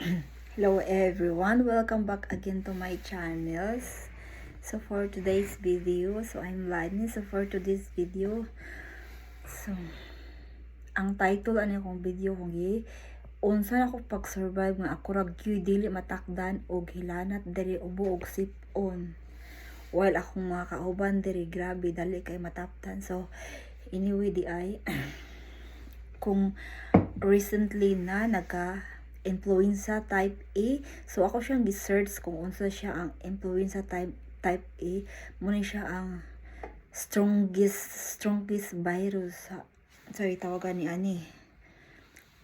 Hello everyone, welcome back again to my channels. So for today's video, I'm Lani. So for today's video, so ang title ani kong video kung unsa na ako pag-survive nga ako ra gyud dili matakdan og hilanat diri ubo og sipon. While akong mga kauban diri grabe dali kay mataptan. So anyway di ay kung recently na influenza type A. So ako siyang gi-search kung unsa siya ang influenza type A. Muna siya ang strongest virus. Sorry, tawagan ni ani.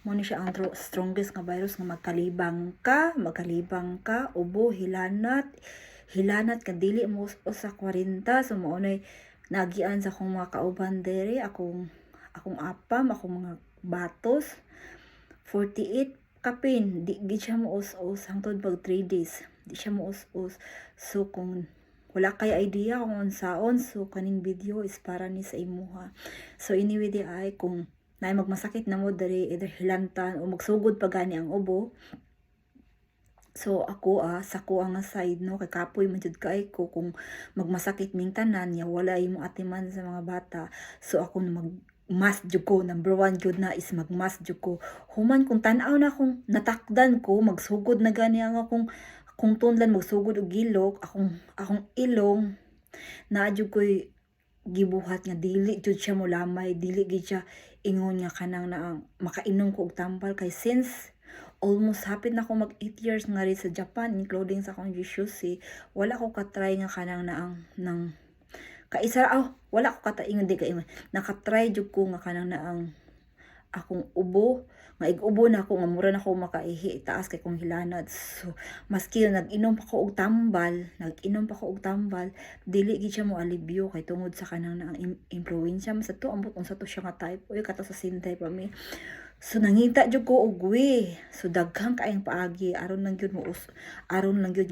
Muna siya ang strongest nga virus nga magkalibang ka, ubo, hilanat ka dili mo sa 40. So mao nay nagian sa akong mga kauban dere, akong apam, akong mga batos. 48 kapin, di siya mo us hangtod pag 3 days. Di siya mo us. So kung wala kay idea kung unsaon, so kaning video is para ni sa imuha. So anyway di ay kung naay magmasakit na mo diri either hilantan o magsugod pa gani ang ubo. So ako sa ko ang side no kay kapoy man jud kay ko kung magmasakit ming tanan ya wala imo atiman sa mga bata. So ako mas jud ko, number 1 jud na is magmas jud ko. Human kung tan-aw na kung natakdan ko, magsugod na gani ang akong kung tunlan magsugod og gilok, akong ilong na jud ko'y gibuhat nga dili jud siya molamay, dili gid siya ingon nga kanang na ang makainom ko og tambal kay since almost hapit na ako mag 8 years nga rin sa Japan, including sa akong Jishusi, wala ko ka-try nga kanang na ang nang kaisa wala ko kataingon di kay nakatry jud ko nga kanang na ang akong ubo nga ig-ubo na ako nga mura na ako makaihi taas kay kong hilanat. So maski nag-inom pa ko og tambal dili gid siya mo alibyo kay tungod sa kanang na ang influenza sa to ambot unsa to siya nga type oy kato sa sintay pa mi. So nangita jud ko og so daghang kaayong paagi aron lang gyud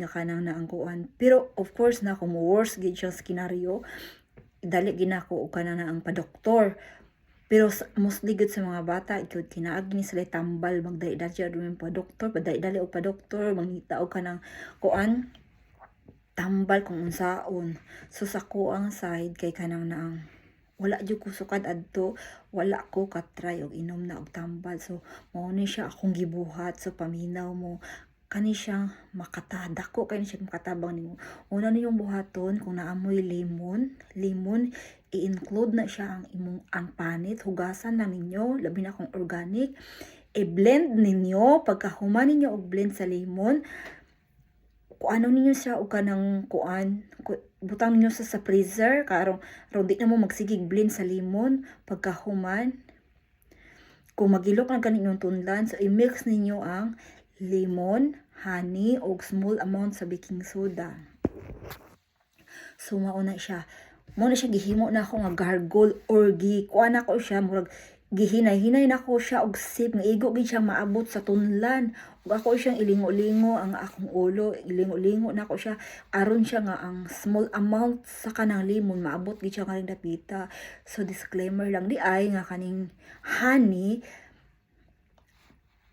nga kanang na ang kuan. Pero of course na kung worst gid siya scenario, dali ginako og kanang na ang pa-doktor. Pero mostly gud sa mga bata gyud kinaag ni sila tambal magdali-dali siya dumin pa-doktor, padali og pa-doktor, mangita og kanang kuan tambal kung unsaon. So sa ko ang side kay kanang na ang wala jud ko sukad adto, wala ko ka-try og inom na og tambal. So mao ni siya akong gibuhat. So paminaw mo kani siyang makatadako kani siya makatabang nimo. Una niyong buhaton kung naamoy lemon, i-include na siya ang panit, hugasan na ninyo, labi na kung organic, i-blend ninyo, pagkahuman ninyo og blend sa lemon, kung ano ninyo siya o kanang kuan, butang ninyo sa freezer, karong di na mo magsigig blend sa lemon, pagkahuman, kung magilok na kaninyong tunlan, so i-mix ninyo ang lemon, honey, o small amount sa baking soda. So mauna siya gihimo na ako nga gargle or kuan ako siya murag gihinay-hinay na ko siya og sip nga igo gid siya maabot sa tunlan. Ug ako siyang ilingo-lingo ang akong ulo, ilingo-lingo na ko siya aron siya nga ang small amount sa kanang lemon maabot gid siya nga ring dapita. So disclaimer lang di ay nga kaning honey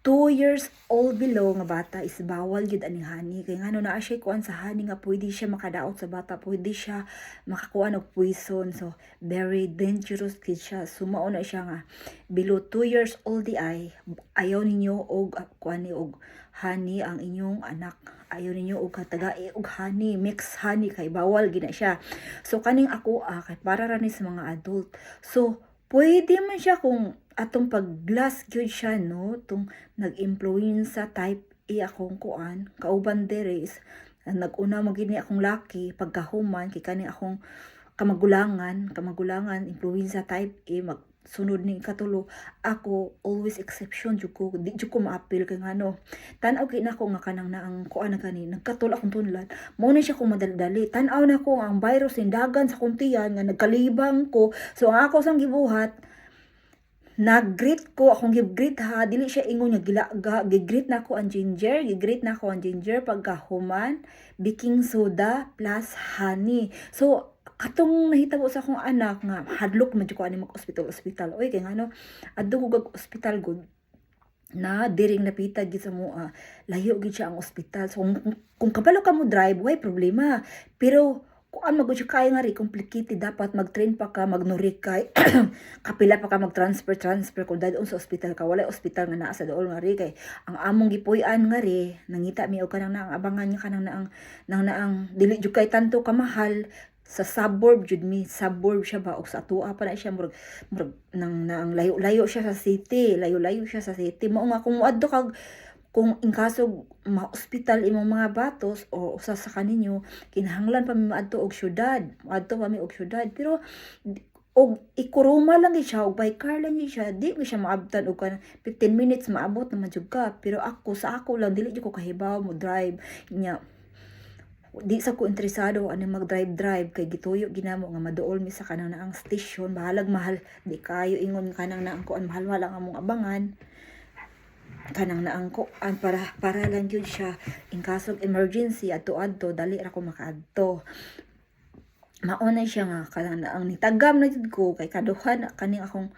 2 years old below nga bata is bawal gid ani honey kay ngano naa siya kuan sa honey nga pwede siya makadaot sa bata, pwede siya makakuan og poison. So very dangerous gid siya. So mao na siya nga below 2 years old di ay ayaw ninyo og kuan ni og honey ang inyong anak, ayaw ninyo og katagai og honey, mix honey kay bawal gid na siya. So kaning ako kay para ra ni sa mga adult. So pwede man siya kung atong pag-glass gyud siya no, tong nag-influenza type A akong kuan, kauban dere is nag-una mo gini akong laki pagkahuman kay kani akong kamagulangan influenza type A magsunod ni katulo ako always exception jud ko, di jud ko maapil kay ngano tan-aw kay nako nga kanang na ang kuan na kani nagkatul akong tunlan mo na siya ko madali tan-aw na ko ang virus indagan sa kuntiyan nga nagkalibang ko. So ang ako sang gibuhat nag-greet ko akong gi-greet ha, dili siya ingon nga gilaga, gi-greet na ako ang ginger pagkahuman baking soda plus honey. So katong nahitabo sa akong anak nga hadlok man jud ko ani mag ospital oy kay ngano adto ko gag ospital gud na diring napitag gid sa mo layo gid siya ang ospital. So kung kabalo ka mo drive, way problema. Pero kung ano magud siya kaya nga ri complicated, dapat mag-train pa ka, magnurik kay kapila pa ka mag-transfer kung dadon sa ospital ka. Wala ospital nga naa sa dool nga ri kay ang among gipuy-an nga ri nangita mi og kanang naang abangan niya kanang naang dili jud kay tanto ka mahal sa suburb jud mi, suburb siya ba, o sa atua pa na siya murag nang layo-layo siya sa city, layo-layo siya sa city. Mao nga kung moadto kag kung in kaso ma-ospital imong mga batos o usa sa kaninyo, kinahanglan pa mi maadto og syudad, maadto pa mi og syudad. Pero og ikuruma lang gid siya, og by car lang gid siya, di mi siya maabtan og 15 minutes maabot naman jud ka. Pero ako sa ako lang dili jud ko kahibaw mo drive nya, di sa ko interesado ano mag-drive kay gituyo ginamo nga maduol mi sa kanang naang station, bahalag mahal di kayo ingon kanang naang kuan, mahal wala nga among abangan kanang naang kuan para lang yun siya in kaso of emergency adto dali ra ko makaadto. Mauna siya nga kanang naang nitagam na jud ko kay kaduhan kaning akong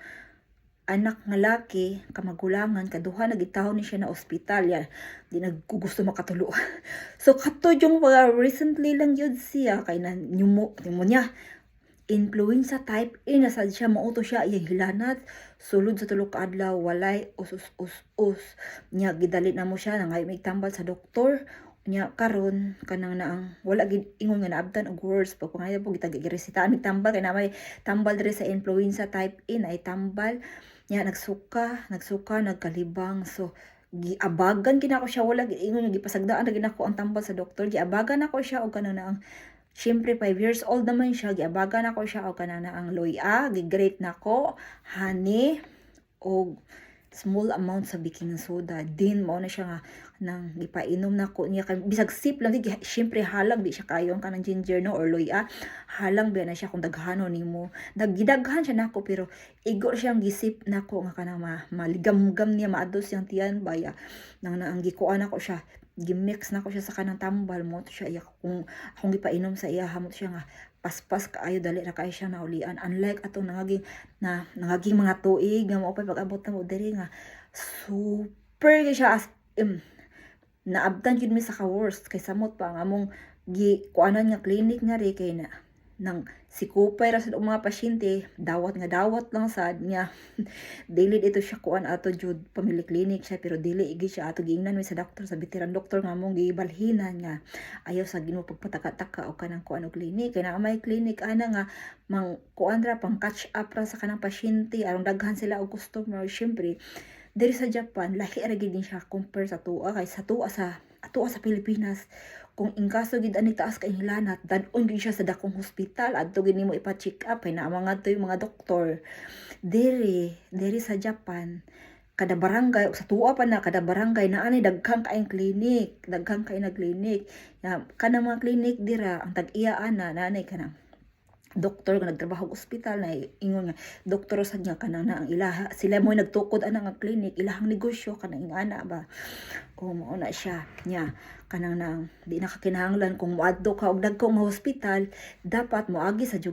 anak nga laki kamagulangan, kaduha nagitahon ni siya na ospital ya, di naggugusto makatulo. So kato yung mga recently lang yun siya kay na pneumonia influenza type A na sad siya, mauto siya iya hilanat sulod sa tulo ka adlaw walay us nya gidali na mo siya nangay may tambal sa doktor nya karon kanang naang wala gid ingon nga naabtan og words pag kungayo po gitag-resetahan mig tambal kay na may tambal diri sa influenza type A na ay tambal nya nagsuka nagkalibang. So giabagan gid ako siya, wala gid ingon nga gipasagdaan ra gid ako ang tambal sa doktor, giabagan ako siya og kanang naang syempre 5 years old naman siya, giabagan ako siya og kanang naang loya, gigrate nako honey og small amount sa baking soda. Din mao na siya nga nang gipainom nako niya kay bisag sip lang di syempre halang di siya kayo ang kanang ginger no or loya, halang ba na siya kung daghanon nimo, nagidaghan siya nako pero igo siyang gisip nako nga kanang maligam-gam niya maadtos siyang tiyan baya nang naang gikuan ako siya, gimix nako siya sa kanang tambal mo to siya iya kung akong gipainom sa iya hamot siya nga paspas kaayo dali ra kay siya naulian, unlike atong nangaging mga tuig nga mao pag abot na mo diri nga super siya as naabtan jud mi sa ka worst kay samot pa ang among kuanan nga clinic nga ri kay na nang sikupay ra sa mga pasyente dawat lang sad niya dili dito siya kuan ato jud family clinic siya pero dili igi siya ato giingnan mi sa doktor, sa veteran doktor nga among gibalhinan nga ayaw sa Ginoo pagpataka-taka o kanang kuan og clinic kay na may clinic ana nga mang kuan ra pang catch up ra sa kanang pasyente aron daghan sila og customer. Syempre diri sa Japan lahi ra gid siya compare sa tuwa kay sa tuwa sa Pilipinas. Kung in kaso gid ani taas kay hilanat dadon gid siya sa dakong hospital adto gid nimo ipa-check up kay naa mga to yung mga doktor. Diri sa Japan kada barangay sa tuwa pa na kada barangay naa ni daghang kaayong clinic, daghang kay na clinic ya kanang mga clinic dira ang tag-iya ana nanay kanang doktor nga nagtrabaho sa ospital na ingon nga doktor sa niya kanang na ang ilaha sila mo nagtukod ana nga clinic ilahang negosyo kanang ingana ba o mao na siya nya kanang nang di nakakinahanglan kung moadto ka og dagkong hospital dapat moagi sa jud